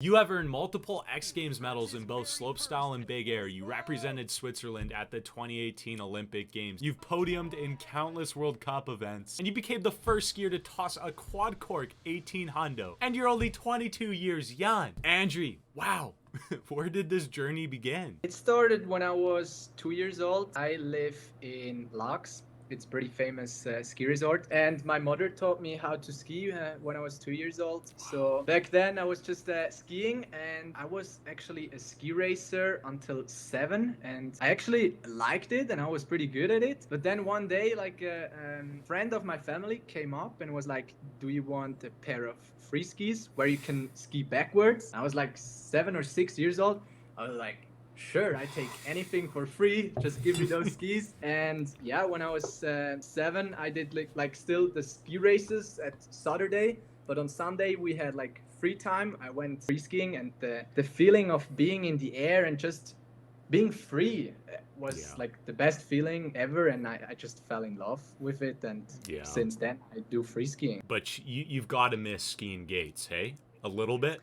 You have earned multiple X Games medals in both slopestyle and big air. You represented Switzerland at the 2018 Olympic Games. You've podiumed in countless World Cup events. And you became the first skier to toss a quad cork 18 hundo. And you're only 22 years young. Andri, wow. Where did this journey begin? It started when I was 2 years old. I live in Laax. It's a pretty famous ski resort, and my mother taught me how to ski when I was 2 years old. So back then I was just skiing, and I was actually a ski racer until 7, and I actually liked it and I was pretty good at it. But then one day, like a friend of my family came up and was like, do you want a pair of free skis where you can ski backwards? I was like 7 or 6 years old. I was like, sure, I take anything for free, just give me those skis. And yeah, when I was 7, I did like still the ski races at Saturday, but on Sunday we had like free time. I went free skiing, and the feeling of being in the air and just being free was like the best feeling ever, and I just fell in love with it, and since then I do free skiing. But you've got to miss skiing gates, hey? A little bit?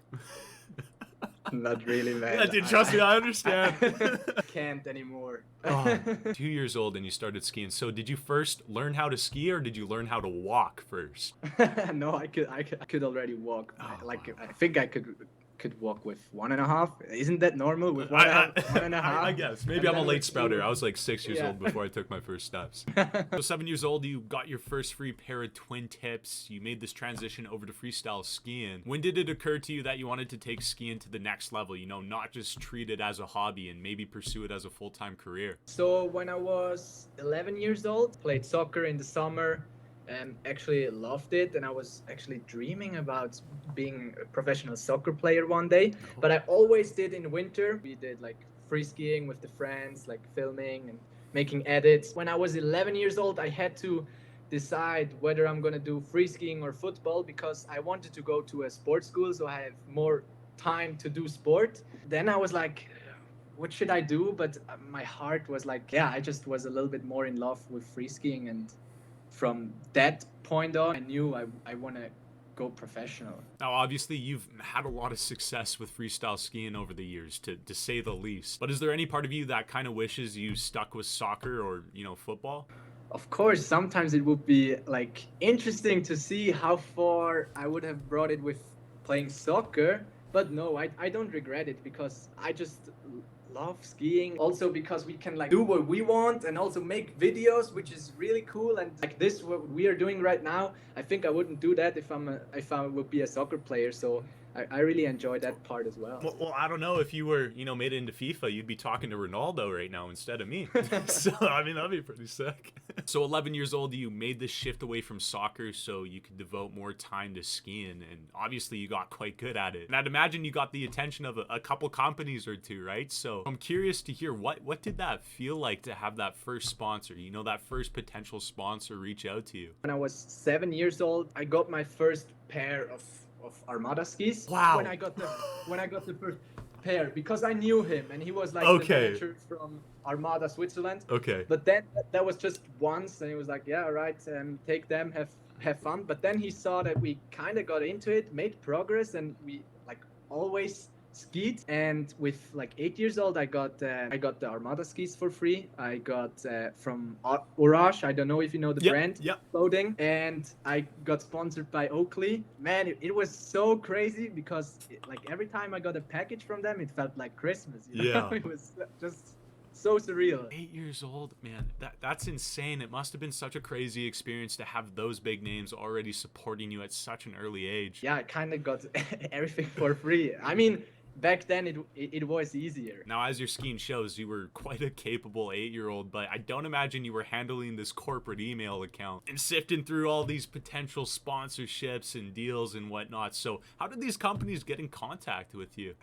Not really, man. Yeah, dude, trust me, I understand. Can't anymore. 2 years old and you started skiing. So did you first learn how to ski, or did you learn how to walk first? No, I could already walk. I think I could walk with 1.5. Isn't that normal with 1.5? I guess. Maybe I'm a late sprouter. I was like 6 years old before I took my first steps. So 7 years old, you got your first free pair of twin tips. You made this transition over to freestyle skiing. When did it occur to you that you wanted to take skiing to the next level? You know, not just treat it as a hobby and maybe pursue it as a full-time career? So when I was 11 years old, played soccer in the summer, and actually loved it, and I was actually dreaming about being a professional soccer player one day. But I always did in winter. We did like free skiing with the friends, like filming and making edits. When I was 11 years old, I had to decide whether I'm gonna do free skiing or football, because I wanted to go to a sports school so I have more time to do sport. Then I was like, what should I do? But my heart was like, yeah, I just was a little bit more in love with free skiing, and from that point on, I knew I want to go professional. Now, obviously, you've had a lot of success with freestyle skiing over the years, to say the least. But is there any part of you that kind of wishes you stuck with soccer or, you know, football? Of course, sometimes it would be like interesting to see how far I would have brought it with playing soccer. But no, I don't regret it, because I just love skiing. Also because we can like do what we want and also make videos, which is really cool. And like this, what we are doing right now, I think I wouldn't do that if I would be a soccer player. So I really enjoy that part as well. Well, I don't know, if you were, you know, made it into FIFA, you'd be talking to Ronaldo right now instead of me. So, I mean, that'd be pretty sick. So 11 years old, you made this shift away from soccer so you could devote more time to skiing, and obviously you got quite good at it. And I'd imagine you got the attention of a couple companies or two, right? So I'm curious to hear, what did that feel like to have that first sponsor, you know, that first potential sponsor reach out to you? When I was 7 years old, I got my first pair of Armada skis. Wow. When I got the first pair, because I knew him, and he was like the manager from Armada Switzerland. Okay. But then that was just once, and he was like, yeah, all right, take them, have fun. But then he saw that we kind of got into it, made progress, and we like always skied. And with like 8 years old, I got the Armada skis for free. I got from Orange. I don't know if you know the brand. Clothing. And I got sponsored by Oakley. Man, it was so crazy, because like every time I got a package from them, it felt like Christmas. You know? It was just so surreal. 8 years old, man, that's insane. It must have been such a crazy experience to have those big names already supporting you at such an early age. Yeah, I kind of got everything for free. I mean, back then it was easier. Now, as your skiing shows, you were quite a capable 8-year-old, but I don't imagine you were handling this corporate email account and sifting through all these potential sponsorships and deals and whatnot. So how did these companies get in contact with you?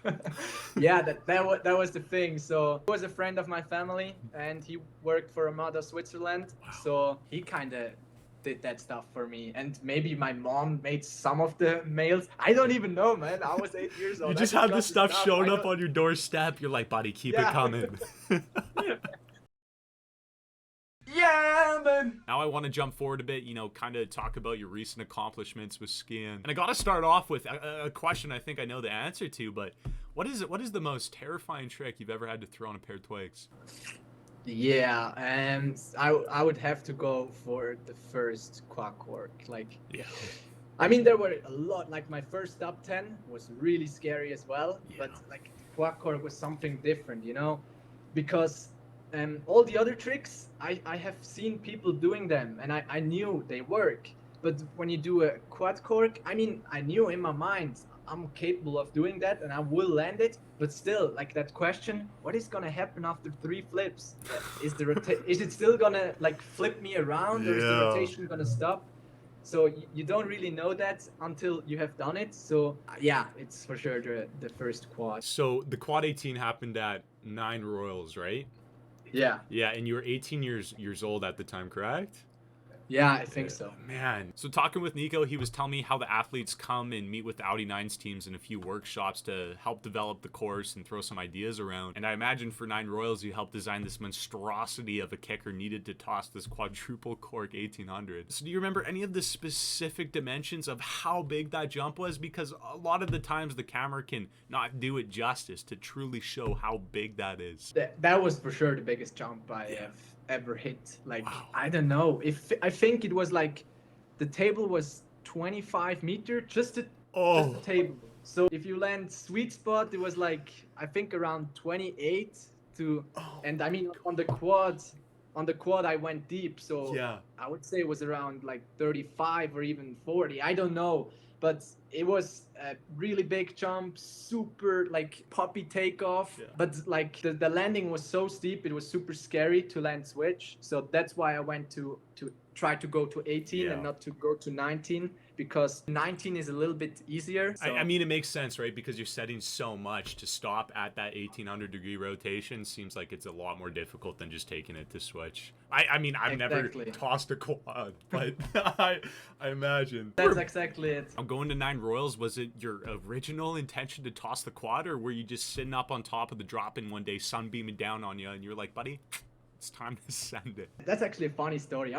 Yeah, that was the thing. So he was a friend of my family, and he worked for Armada Switzerland. Wow. So he kind of did that stuff for me, and maybe my mom made some of the mails. I don't even know, man. I was 8 years old. You just have this stuff showing up on your doorstep. You're like, buddy, keep it coming. Yeah. jamming. Now I want to jump forward a bit, kind of talk about your recent accomplishments with skiing. And I got to start off with a question I think I know the answer to, but what is the most terrifying trick you've ever had to throw on a pair of twigs? Yeah, and I would have to go for the first quad cork. Like, Yeah. I mean, there were a lot. Like my first top 10 was really scary as well, but like quad cork was something different, because all the other tricks I have seen people doing them, and I knew they work. But when you do a quad cork, I mean, I knew in my mind I'm capable of doing that and I will land it. But still, like that question, what is gonna happen after 3 flips? Is it still gonna like flip me around, or is the rotation gonna stop? So you don't really know that until you have done it. So yeah, it's for sure the first quad. So the quad 18 happened at 9 Royals, right? Yeah. Yeah, and you were 18 years old at the time, correct? Yeah, I think so. Man. So talking with Nico, he was telling me how the athletes come and meet with the Audi 9's teams in a few workshops to help develop the course and throw some ideas around. And I imagine for 9 Royals, you helped design this monstrosity of a kicker needed to toss this quadruple cork 1800. So do you remember any of the specific dimensions of how big that jump was? Because a lot of the times the camera can not do it justice to truly show how big that is. That was for sure the biggest jump I have ever hit. Like, wow. I don't know, if I think it was like the table was 25 meters, just the table. So if you land sweet spot, it was like I think around 28 to and I mean on the quad I went deep, so I would say it was around like 35 or even 40, I don't know. But it was a really big jump, super like poppy takeoff. But like the landing was so steep, it was super scary to land switch. So that's why I went to try to go to 18 and not to go to 19, because 19 is a little bit easier. So. I mean, it makes sense, right? Because you're setting so much to stop at that 1800-degree rotation. Seems like it's a lot more difficult than just taking it to switch. I mean, I've never tossed a quad, but I imagine. That's exactly it. I'm going to 9 Royals. Was it your original intention to toss the quad, or were you just sitting up on top of the drop-in one day, sun beaming down on you, and you're like, buddy, it's time to send it? That's actually a funny story.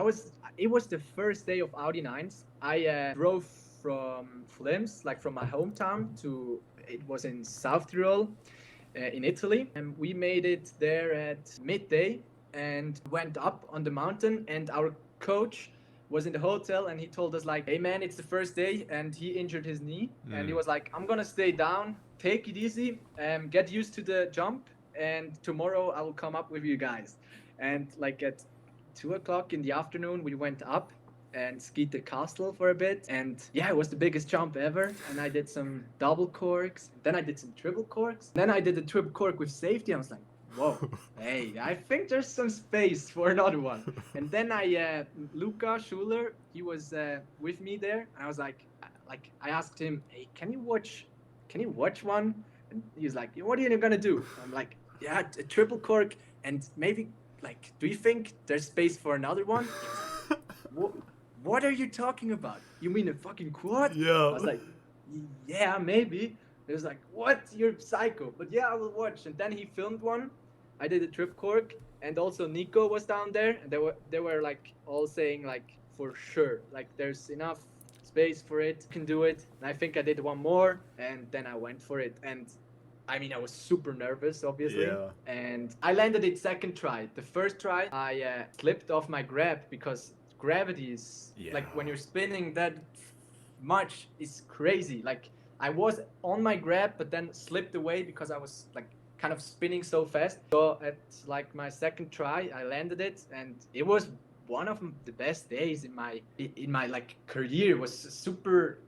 It was the first day of Audi 9s. I drove from Flims, like from my hometown, it was in South Tyrol, in Italy. And we made it there at midday and went up on the mountain, and our coach was in the hotel, and he told us like, hey man, it's the first day, and he injured his knee. And he was like, I'm gonna stay down, take it easy, get used to the jump, and tomorrow I will come up with you guys. And like at 2 o'clock in the afternoon, we went up and skied the castle for a bit. And yeah, it was the biggest jump ever. And I did some double corks. Then I did some triple corks. Then I did a triple cork with safety. I was like, whoa, hey, I think there's some space for another one. And then Luca Schuler, he was with me there. And I was like, I asked him, hey, can you watch one? And he was like, what are you gonna do? I'm like, yeah, a triple cork, and maybe like, do you think there's space for another one? What are you talking about? You mean a fucking quad? Yeah. I was like, yeah, maybe. It was like, what? You're psycho. But yeah, I will watch. And then he filmed one. I did a trip cork, and also Nico was down there, and they were like all saying like, for sure, like there's enough space for it, can do it. And I think I did one more, and then I went for it. And I mean, I was super nervous, obviously. Yeah. And I landed it second try. The first try, I slipped off my grab, because gravity is like when you're spinning that much is crazy. Like I was on my grab, but then slipped away because I was like kind of spinning so fast. So at like my second try, I landed it, and it was one of the best days in my like career. It was a super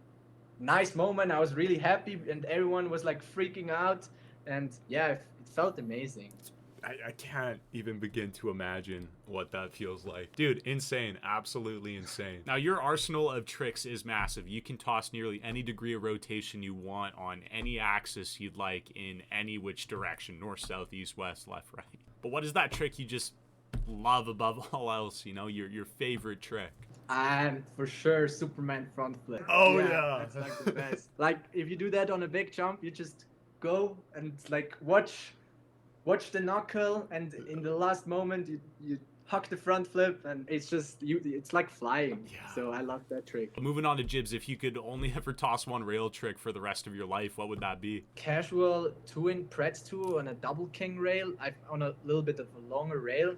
nice moment. I was really happy, and everyone was like freaking out, and yeah, it felt amazing. I can't even begin to imagine what that feels like. Dude, insane. Absolutely insane. Now, your arsenal of tricks is massive. You can toss nearly any degree of rotation you want on any axis you'd like in any which direction, north, south, east, west, left, right. But what is that trick you just love above all else, your favorite trick? And for sure, Superman front flip. Oh, yeah. That's like the best. Like, if you do that on a big jump, you just go and like watch the knuckle, and in the last moment you huck the front flip, and it's like flying. Yeah. So I love that trick. Moving on to jibs, if you could only ever toss one rail trick for the rest of your life, what would that be? Casual 2-in Pretz 2 on a double king rail, on a little bit of a longer rail.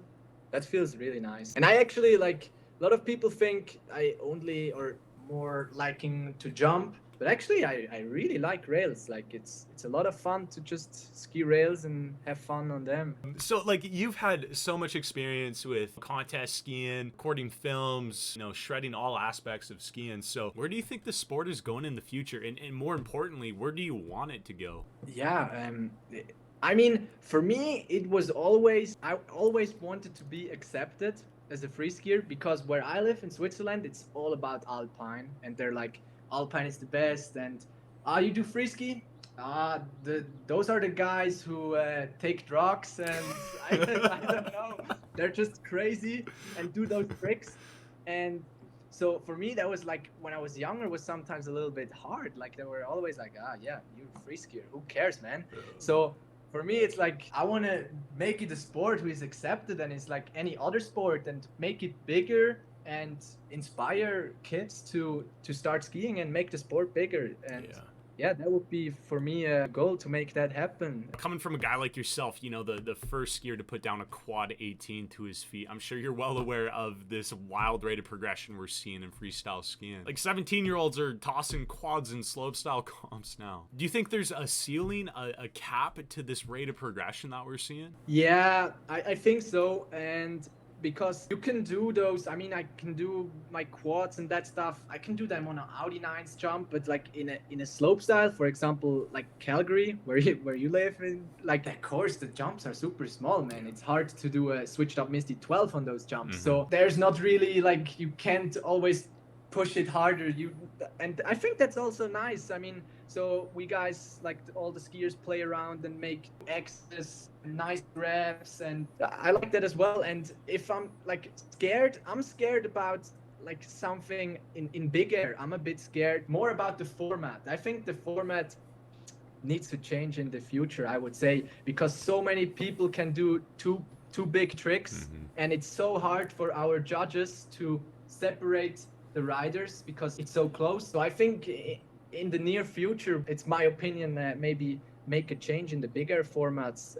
That feels really nice. And I actually like, a lot of people think I only or more liking to jump, but actually I really like rails. Like it's a lot of fun to just ski rails and have fun on them. So like you've had so much experience with contest skiing, recording films, shredding all aspects of skiing. So where do you think the sport is going in the future? And more importantly, where do you want it to go? Yeah, I mean, for me, I always wanted to be accepted as a free skier, because where I live in Switzerland, it's all about Alpine, and they're like, Alpine is the best, and you do free ski? Those are the guys who take drugs, and I don't know, they're just crazy and do those tricks. And so for me, that was like, when I was younger, was sometimes a little bit hard. Like they were always like, yeah, you're a free skier, who cares, man? So for me, it's like, I want to make it a sport who is accepted, and it's like any other sport, and make it bigger and inspire kids to start skiing and make the sport bigger. And yeah, that would be for me a goal to make that happen. Coming from a guy like yourself, the first skier to put down a quad 18 to his feet, I'm sure you're well aware of this wild rate of progression we're seeing in freestyle skiing. Like 17-year-olds are tossing quads in slopestyle comps now. Do you think there's a ceiling, a cap to this rate of progression that we're seeing? Yeah, I think so. And because you can do those, I mean, I can do my quads and that stuff, I can do them on an Audi 9's jump, but like in a slope style, for example, like Calgary, where you live in, like, of course the jumps are super small, man. It's hard to do a switched up Misty 12 on those jumps. Mm-hmm. So there's not really, like, you can't always push it harder. And I think that's also nice. I mean, so we guys, like all the skiers, play around and make X's, nice reps, and I like that as well. And if I'm like scared, I'm scared about like something in big air. I'm a bit scared more about the format. I think the format needs to change in the future, I would say, because so many people can do two big tricks, mm-hmm. and it's so hard for our judges to separate the riders because it's so close. So I think in the near future, it's my opinion, maybe make a change in the bigger formats.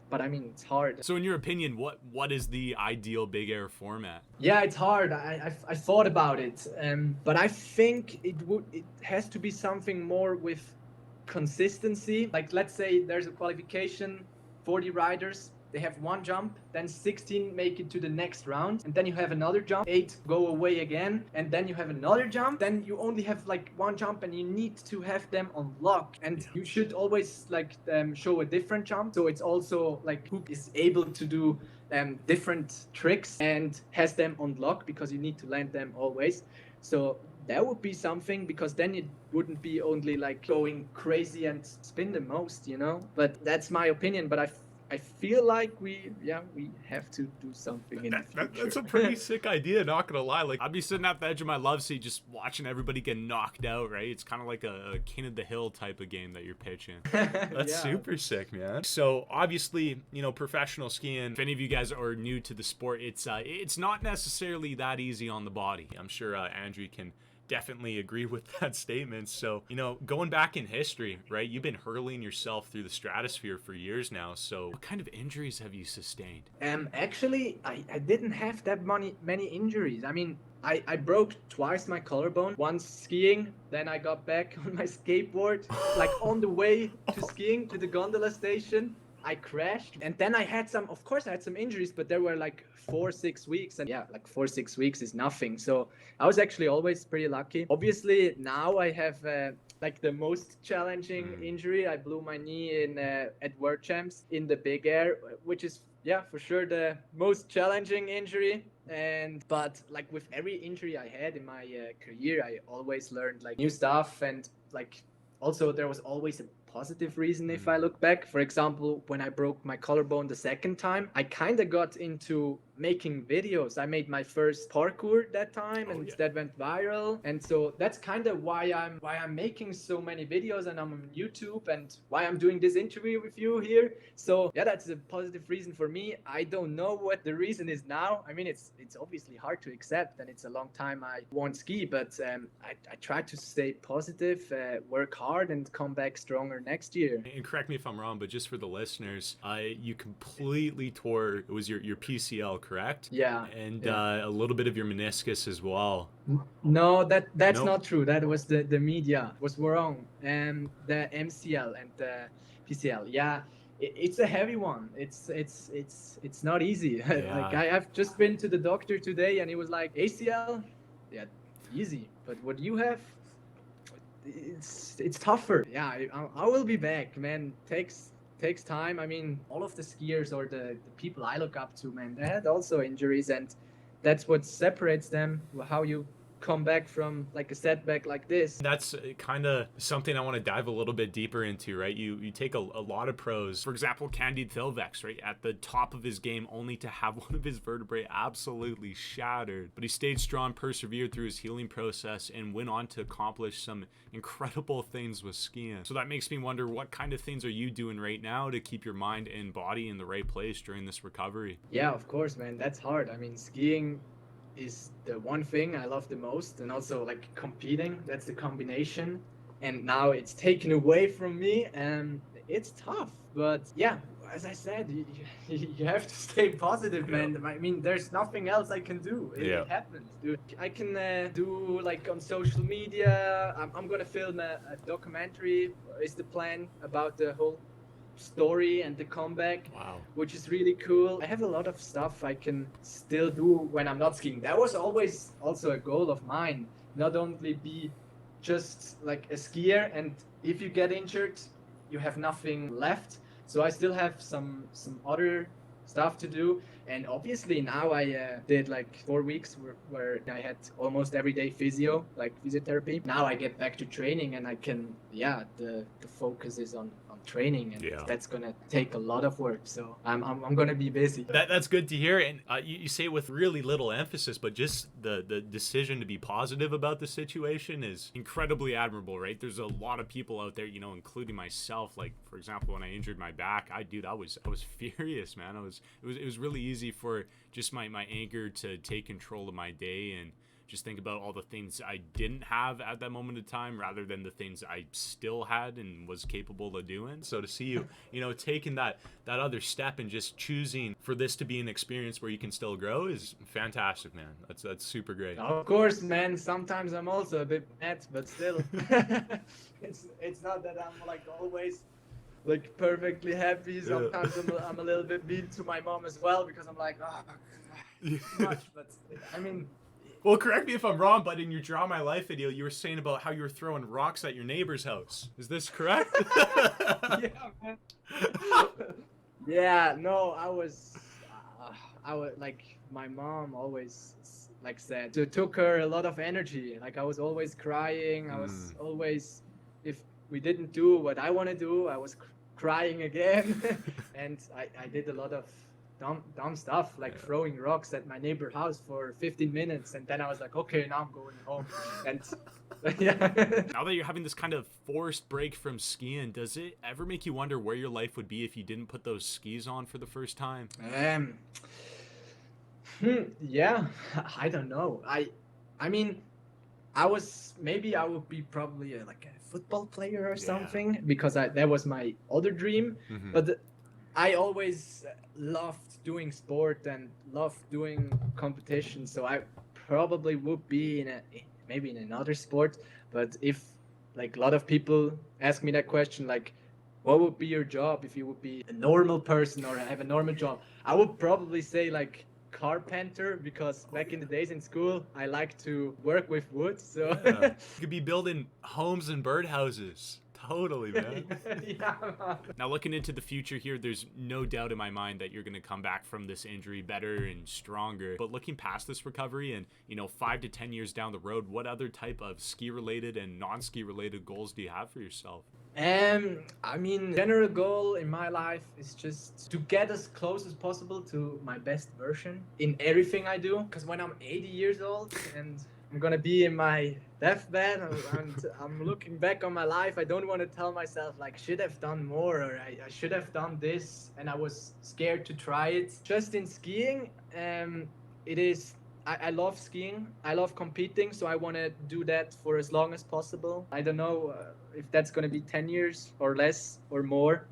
But I mean, it's hard. So in your opinion, what is the ideal big air format? Yeah, it's hard. I thought about it, but I think it has to be something more with consistency. Like, let's say there's a qualification, 40 riders. They have one jump, then 16 make it to the next round, and then you have another jump, 8 go away again, and then you have another jump. Then you only have like one jump, and you need to have them on lock. And you should always like show a different jump. So it's also like who is able to do different tricks and has them on lock, because you need to land them always. So that would be something, because then it wouldn't be only like going crazy and spin the most, But that's my opinion. But I feel like we have to do something in the future. That's a pretty sick idea, not gonna lie. Like, I'd be sitting at the edge of my love seat just watching everybody get knocked out, right? It's kind of like a King of the Hill type of game that you're pitching. That's super sick, man. So obviously, professional skiing, if any of you guys are new to the sport, it's not necessarily that easy on the body. I'm sure Andri can definitely agree with that statement. So, going back in history, right, you've been hurling yourself through the stratosphere for years now. So what kind of injuries have you sustained? Actually, I didn't have that many injuries. I mean, I broke twice my collarbone, once skiing, then I got back on my skateboard, like on the way to skiing to the gondola station. I crashed, and then I had some injuries, but there were like 4-6 weeks, and like 4-6 weeks is nothing. So I was actually always pretty lucky. Obviously now I have like the most challenging injury. I blew my knee in at World Champs in the big air, which is for sure the most challenging injury. But like with every injury I had in my career, I always learned like new stuff, and like also there was always a positive reason if I look back. For example, when I broke my collarbone the second time, I kind of got into making videos. I made my first parkour that time, Oh, and yeah. that went viral. And so that's kind of why I'm making so many videos, and I'm on YouTube, and why I'm doing this interview with you here. So yeah, that's a positive reason for me. I don't know what the reason is now. I mean, it's obviously hard to accept, and it's a long time I won't ski, but I try to stay positive, work hard, and come back stronger next year. And correct me if I'm wrong, but just for the listeners, you completely tore, it was your PCL, correct? Yeah, And yeah. a little bit of your meniscus as well. No, that's Nope. not true. That was the media was wrong. The MCL and the PCL. Yeah, it's a heavy one. It's not easy. Like Yeah. I've just been to the doctor today, and he was like ACL. Yeah, easy. But what you have, it's tougher. Yeah, I will be back, man. Takes time. I mean, all of the skiers or the people I look up to, man, they had also injuries, and that's what separates them. How you come back from like a setback like this. That's kind of something I want to dive a little bit deeper into, right? You take a lot of pros. For example, Candide Thilvex, right? At the top of his game, only to have one of his vertebrae absolutely shattered. But he stayed strong, persevered through his healing process, and went on to accomplish some incredible things with skiing. So that makes me wonder, what kind of things are you doing right now to keep your mind and body in the right place during this recovery? Yeah, of course, man. That's hard. I mean, skiing is the one thing I love the most, and also like competing. That's the combination. And now it's taken away from me, and it's tough. But yeah, as I said, you have to stay positive, man. I mean, there's nothing else I can do. It happens, dude. I can do like on social media. I'm gonna film a documentary. Is the plan about the whole story and the comeback. Wow. Which is really cool. I have a lot of stuff I can still do when I'm not skiing. That was always also a goal of mine. Not only be just like a skier, and if you get injured, you have nothing left. So I still have some other stuff to do. And obviously now I did like 4 weeks where I had almost everyday physio, like physiotherapy. Now I get back to training, and I can, yeah, the focus is on training, and that's gonna take a lot of work. So I'm gonna be busy. That's good to hear. And you say it with really little emphasis, but just the decision to be positive about the situation is incredibly admirable, right? There's a lot of people out there, you know, including myself. Like, for example, when I injured my back, I was furious, man. It was really easy for just my anger to take control of my day and just think about all the things I didn't have at that moment of time rather than the things I still had and was capable of doing. So to see you, you know, taking that other step and just choosing for this to be an experience where you can still grow is fantastic, man. That's super great. Of course, man. Sometimes I'm also a bit mad, but still, it's not that I'm like always like perfectly happy. Sometimes I'm a little bit mean to my mom as well, because I'm like, oh, too much. But I mean, well, correct me if I'm wrong, but in your Draw My Life video, you were saying about how you were throwing rocks at your neighbor's house. Is this correct? Yeah, man. Yeah, no, I was like, my mom always like said, it took her a lot of energy. Like I was always crying. I was always, if we didn't do what I want to do, I was crying again. And I did a lot of dumb stuff, like throwing rocks at my neighbor's house for 15 minutes, and then I was like, okay, now I'm going home. And yeah. Now that you're having this kind of forced break from skiing, does it ever make you wonder where your life would be if you didn't put those skis on for the first time? Yeah, I don't know. I mean, maybe I would be probably like a football player or something, because that was my other dream. But I always loved doing sport and loved doing competition, so I probably would be maybe in another sport. But if like a lot of people ask me that question, like, what would be your job if you would be a normal person or have a normal job, I would probably say like carpenter, because back in the days in school I like to work with wood. So you could be building homes and birdhouses. Totally, man. Yeah, man. Now, looking into the future here, there's no doubt in my mind that you're going to come back from this injury better and stronger. But looking past this recovery and, you know, 5 to 10 years down the road, what other type of ski-related and non-ski related goals do you have for yourself? I mean, general goal in my life is just to get as close as possible to my best version in everything I do. Because when I'm 80 years old and I'm gonna be in my deathbed and I'm looking back on my life, I don't want to tell myself like, should have done more, or I should have done this and I was scared to try it. Just in skiing, it is I love skiing. I love competing, so I want to do that for as long as possible. I don't know if that's going to be 10 years or less or more,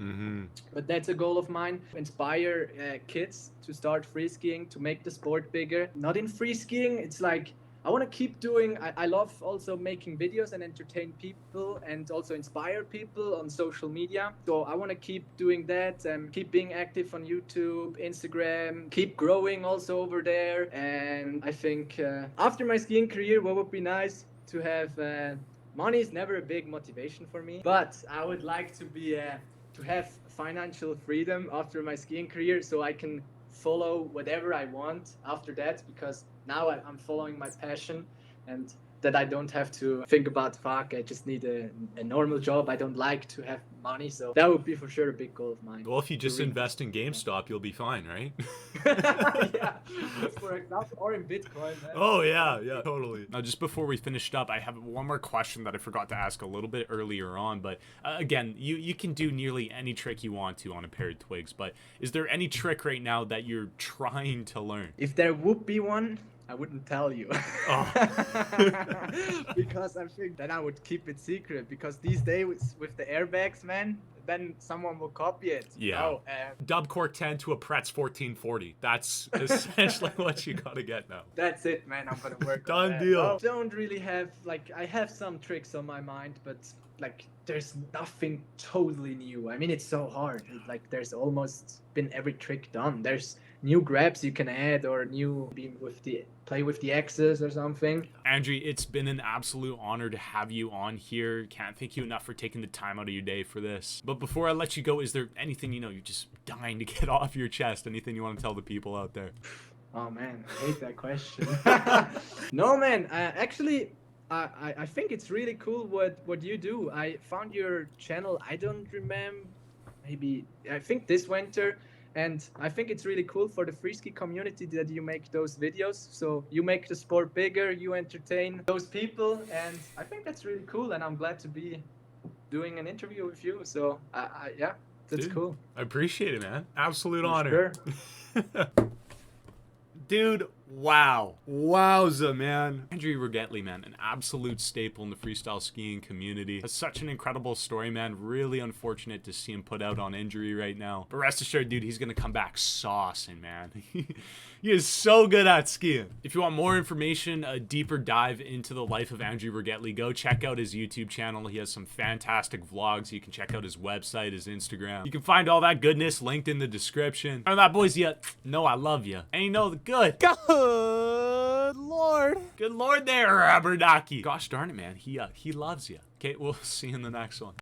but that's a goal of mine. Inspire kids to start free skiing, to make the sport bigger. Not in free skiing, it's like I want to keep doing. I love also making videos and entertain people and also inspire people on social media. So I want to keep doing that and keep being active on YouTube, Instagram, keep growing also over there. And I think after my skiing career, what would be nice to have money is never a big motivation for me, but I would like to be to have financial freedom after my skiing career so I can follow whatever I want after that, because now I'm following my passion and that I don't have to think about, fuck, I just need a normal job. I don't like to have money. So that would be for sure a big goal of mine. Well, if you just invest in GameStop, you'll be fine, right? Yeah, for example, or in Bitcoin. Man. Oh, yeah, totally. Now, just before we finished up, I have one more question that I forgot to ask a little bit earlier on. But again, you can do nearly any trick you want to on a pair of twigs. But is there any trick right now that you're trying to learn? If there would be one, I wouldn't tell you. Oh. Because I think then I would keep it secret, because these days with the airbags, man, then someone will copy it. Yeah. Oh, Dub cork 10 to a Pretz 1440. That's essentially what you gotta get now. That's it, man. I'm gonna work Done on that. deal. I don't really have, like, I have some tricks on my mind, but like there's nothing totally new. I mean, it's so hard. Like there's almost been every trick done. There's new grabs you can add, or new play with the X's or something. Andri, it's been an absolute honor to have you on here. Can't thank you enough for taking the time out of your day for this. But before I let you go, is there anything you're just dying to get off your chest? Anything you want to tell the people out there? Oh man, I hate that question. No man, actually I think it's really cool what you do. I found your channel, I don't remember, maybe I think this winter. And I think it's really cool for the freeski community that you make those videos. So you make the sport bigger, you entertain those people, and I think that's really cool. And I'm glad to be doing an interview with you. So yeah, that's Dude, cool. I appreciate it, man. Absolute For honor. Sure. Dude, wow. Wowza, man. Andri Ragettli, man, an absolute staple in the freestyle skiing community. That's such an incredible story, man. Really unfortunate to see him put out on injury right now. But rest assured, dude, he's gonna come back saucing, man. He is so good at skiing. If you want more information, a deeper dive into the life of Andri Ragettli, go check out his YouTube channel. He has some fantastic vlogs. You can check out his website, his Instagram. You can find all that goodness linked in the description. And that, boys, yet know I love you. And you know the good Lord. Good Lord there, Abernaki. Gosh darn it, man. He loves you. Okay, we'll see you in the next one.